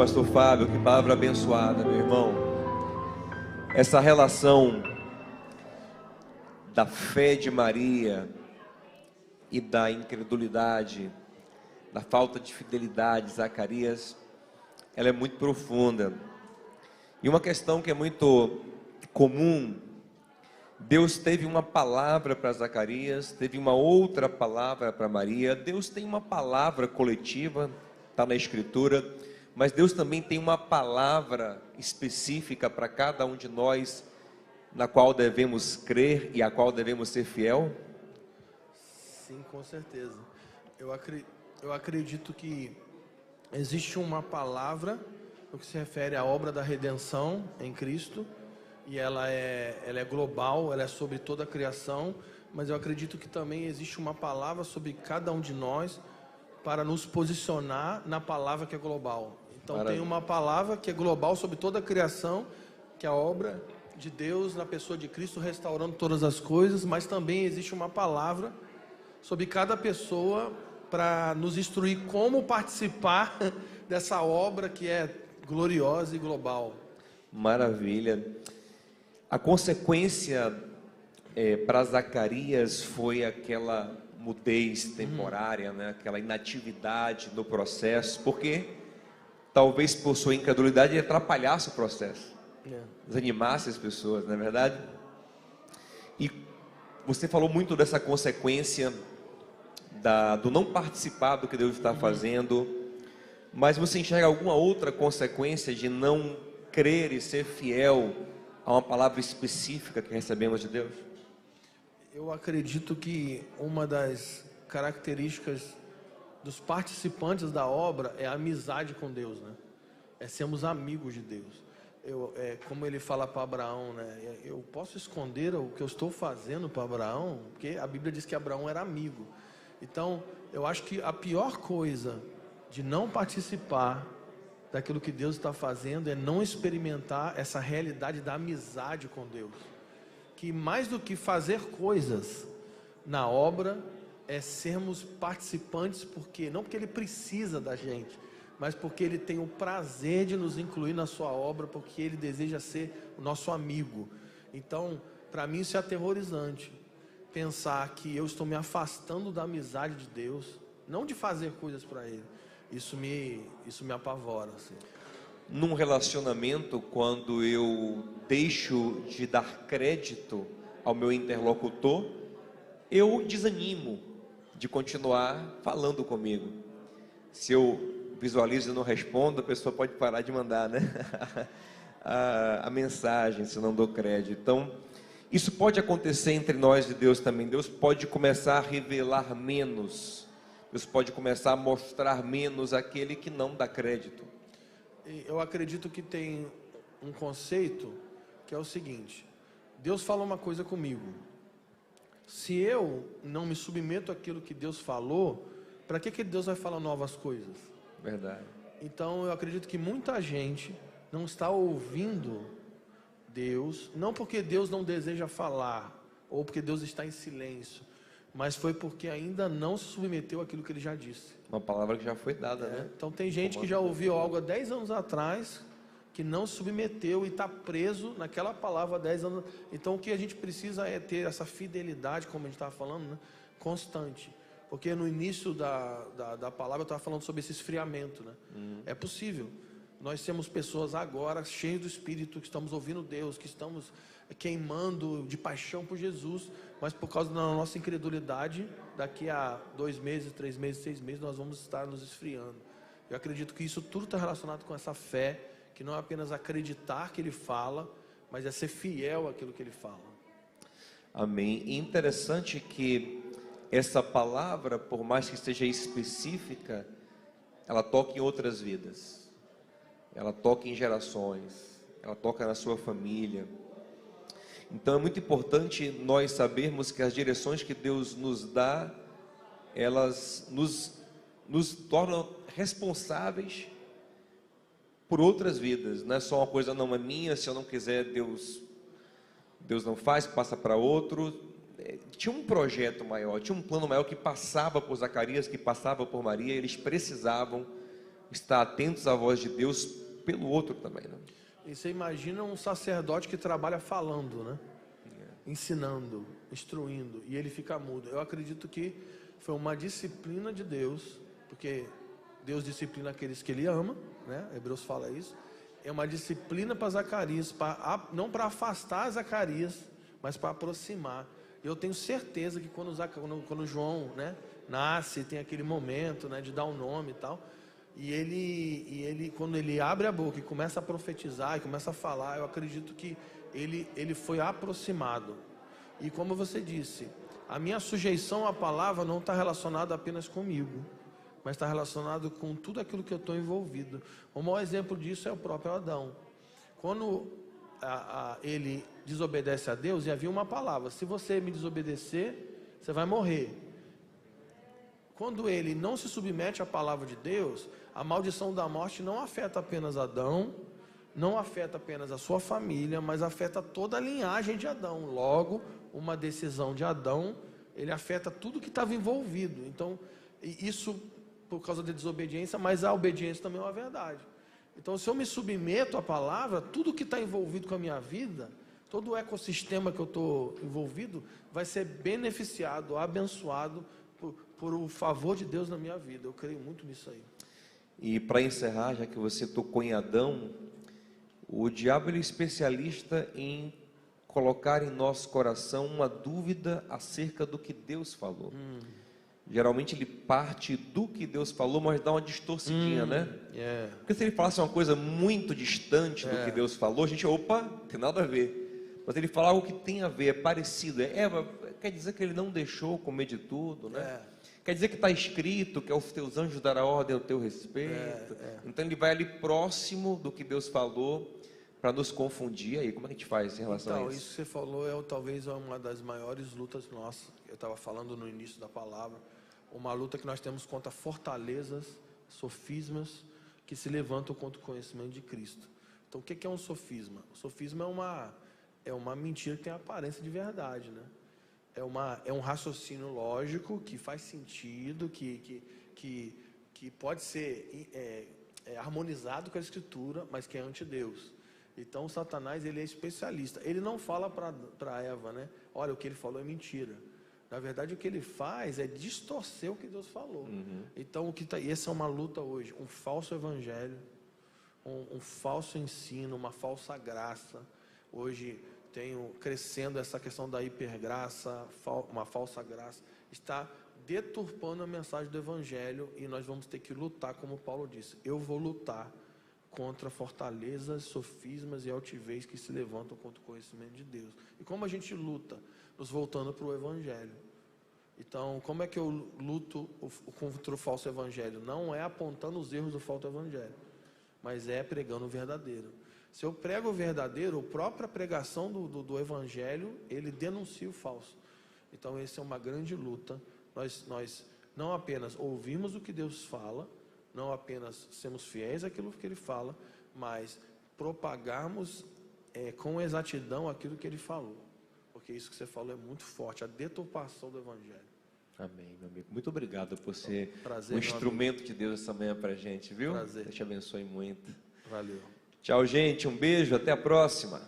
pastor Fábio, que palavra abençoada, meu irmão. Essa relação da fé de Maria e da incredulidade, da falta de fidelidade de Zacarias, ela é muito profunda. E uma questão que é muito comum: Deus teve uma palavra para Zacarias, teve uma outra palavra para Maria. Deus tem uma palavra coletiva, está na Escritura, mas Deus também tem uma palavra específica para cada um de nós, na qual devemos crer e a qual devemos ser fiel. Sim, com certeza. Eu acredito que existe uma palavra no que se refere à obra da redenção em Cristo, e ela é global, ela é sobre toda a criação, mas eu acredito que também existe uma palavra sobre cada um de nós para nos posicionar na palavra que é global. Então Maravilha. tem uma palavra que é global sobre toda a criação, que é a obra de Deus na pessoa de Cristo restaurando todas as coisas, mas também existe uma palavra sobre cada pessoa para nos instruir como participar dessa obra que é gloriosa e global. Maravilha. A consequência para Zacarias foi aquela mudez temporária, né? Aquela inatividade no processo, porque talvez por sua incredulidade ele atrapalhasse o processo, desanimasse as pessoas, não é verdade? E você falou muito dessa consequência do não participar do que Deus está fazendo, mas você enxerga alguma outra consequência de não crer e ser fiel a uma palavra específica que recebemos de Deus? Eu acredito que uma das características dos participantes da obra é a amizade com Deus, né? É sermos amigos de Deus. Como ele fala para Abraão, né? Eu posso esconder o que eu estou fazendo para Abraão, porque a Bíblia diz que Abraão era amigo. Então, eu acho que a pior coisa de não participar daquilo que Deus está fazendo é não experimentar essa realidade da amizade com Deus. Que mais do que fazer coisas na obra, é sermos participantes, não porque Ele precisa da gente, mas porque Ele tem o prazer de nos incluir na sua obra, porque Ele deseja ser o nosso amigo. Então, para mim isso é aterrorizante, pensar que eu estou me afastando da amizade de Deus, não de fazer coisas para Ele. Isso me apavora, assim. Num relacionamento, quando eu deixo de dar crédito ao meu interlocutor, eu desanimo de continuar falando comigo. Se eu visualizo e não respondo, a pessoa pode parar de mandar, né? a mensagem, se não dou crédito. Então, isso pode acontecer entre nós e Deus também. Deus pode começar a revelar menos. Deus pode começar a mostrar menos aquele que não dá crédito. Eu acredito que tem um conceito que é o seguinte: Deus falou uma coisa comigo. Se eu não me submeto àquilo que Deus falou, para que Deus vai falar novas coisas? Verdade. Então eu acredito que muita gente não está ouvindo Deus, não porque Deus não deseja falar, ou porque Deus está em silêncio, mas foi porque ainda não se submeteu àquilo que Ele já disse. Uma palavra que já foi dada, né? Então tem gente que já ouviu algo há 10 anos atrás, que não se submeteu e está preso naquela palavra há 10 anos. Então o que a gente precisa é ter essa fidelidade, como a gente estava falando, né? Constante. Porque no início da palavra eu estava falando sobre esse esfriamento, né? É possível. Nós temos pessoas agora cheias do Espírito, que estamos ouvindo Deus, que estamos queimando de paixão por Jesus, mas por causa da nossa incredulidade, daqui a 2 meses, 3 meses, 6 meses, nós vamos estar nos esfriando. Eu acredito que isso tudo está relacionado com essa fé, que não é apenas acreditar que Ele fala, mas é ser fiel àquilo que Ele fala. Amém. E interessante que essa palavra, por mais que seja específica, ela toca em outras vidas. Ela toca em gerações, ela toca na sua família. Então é muito importante nós sabermos que as direções que Deus nos dá, elas nos tornam responsáveis por outras vidas. Não é só uma coisa, não é minha, se eu não quiser, Deus não faz, passa para outro. Tinha um projeto maior, tinha um plano maior que passava por Zacarias, que passava por Maria. Eles precisavam estar atentos à voz de Deus pelo outro também, né? E você imagina um sacerdote que trabalha falando, né? Ensinando, instruindo, e ele fica mudo. Eu acredito que foi uma disciplina de Deus, porque Deus disciplina aqueles que Ele ama, né? Hebreus fala isso. É uma disciplina para Zacarias, não para afastar Zacarias, mas para aproximar. Eu tenho certeza que quando João, né, nasce, tem aquele momento, né, de dar um nome e tal, e ele quando ele abre a boca e começa a profetizar e começa a falar, eu acredito que ele foi aproximado. E como você disse, a minha sujeição à palavra não está relacionada apenas comigo, mas está relacionado com tudo aquilo que eu estou envolvido. O maior exemplo disso é o próprio Adão. Quando ele desobedece a Deus, e havia uma palavra: se você me desobedecer, você vai morrer. Quando ele não se submete à palavra de Deus, a maldição da morte não afeta apenas Adão, não afeta apenas a sua família, mas afeta toda a linhagem de Adão. Logo, uma decisão de Adão, ele afeta tudo que estava envolvido. Então, isso por causa da desobediência, mas a obediência também é uma verdade. Então, se eu me submeto à palavra, tudo que está envolvido com a minha vida, todo o ecossistema que eu estou envolvido, vai ser beneficiado, abençoado por o favor de Deus na minha vida. Eu creio muito nisso aí. E para encerrar, já que você tocou em Adão, o diabo ele é especialista em colocar em nosso coração uma dúvida acerca do que Deus falou. Geralmente ele parte do que Deus falou, mas dá uma distorcidinha, né? Porque se ele falasse uma coisa muito distante do que Deus falou, a gente, opa, tem nada a ver. Mas ele fala algo que tem a ver, é parecido. Quer dizer que ele não deixou comer de tudo, né? Quer dizer que está escrito que aos teus anjos dará ordem ao teu respeito. Então ele vai ali próximo do que Deus falou para nos confundir. Aí como é que a gente faz em relação a isso? Então, isso que você falou talvez uma das maiores lutas nossas. Eu estava falando no início da palavra. Uma luta que nós temos contra fortalezas, sofismas, que se levantam contra o conhecimento de Cristo. Então, o que é um sofisma? O sofisma é uma mentira que tem aparência de verdade, né? É um raciocínio lógico que faz sentido, que pode ser harmonizado com a Escritura, mas que é anti-Deus. Então, o Satanás, ele é especialista. Ele não fala para Eva, né? Olha, o que ele falou é mentira. Na verdade, o que ele faz é distorcer o que Deus falou. Então, essa é uma luta hoje. Um falso evangelho, um falso ensino, uma falsa graça. Hoje, crescendo essa questão da hipergraça, uma falsa graça. Está deturpando a mensagem do evangelho e nós vamos ter que lutar, como Paulo disse. Eu vou lutar contra fortalezas, sofismas e altivez que se levantam contra o conhecimento de Deus. E como a gente luta? Nos voltando para o evangelho. Então, como é que eu luto contra o falso evangelho? Não é apontando os erros do falso evangelho, mas é pregando o verdadeiro. Se eu prego o verdadeiro, a própria pregação do evangelho, ele denuncia o falso. Então, essa é uma grande luta. Nós não apenas ouvimos o que Deus fala, não apenas sermos fiéis àquilo que Ele fala, mas propagarmos com exatidão aquilo que Ele falou. Porque isso que você falou é muito forte, a deturpação do evangelho. Amém, meu amigo. Muito obrigado por ser Prazer, um instrumento de Deus essa manhã para a gente, viu? Prazer. Deus te abençoe muito. Valeu. Tchau, gente. Um beijo. Até a próxima.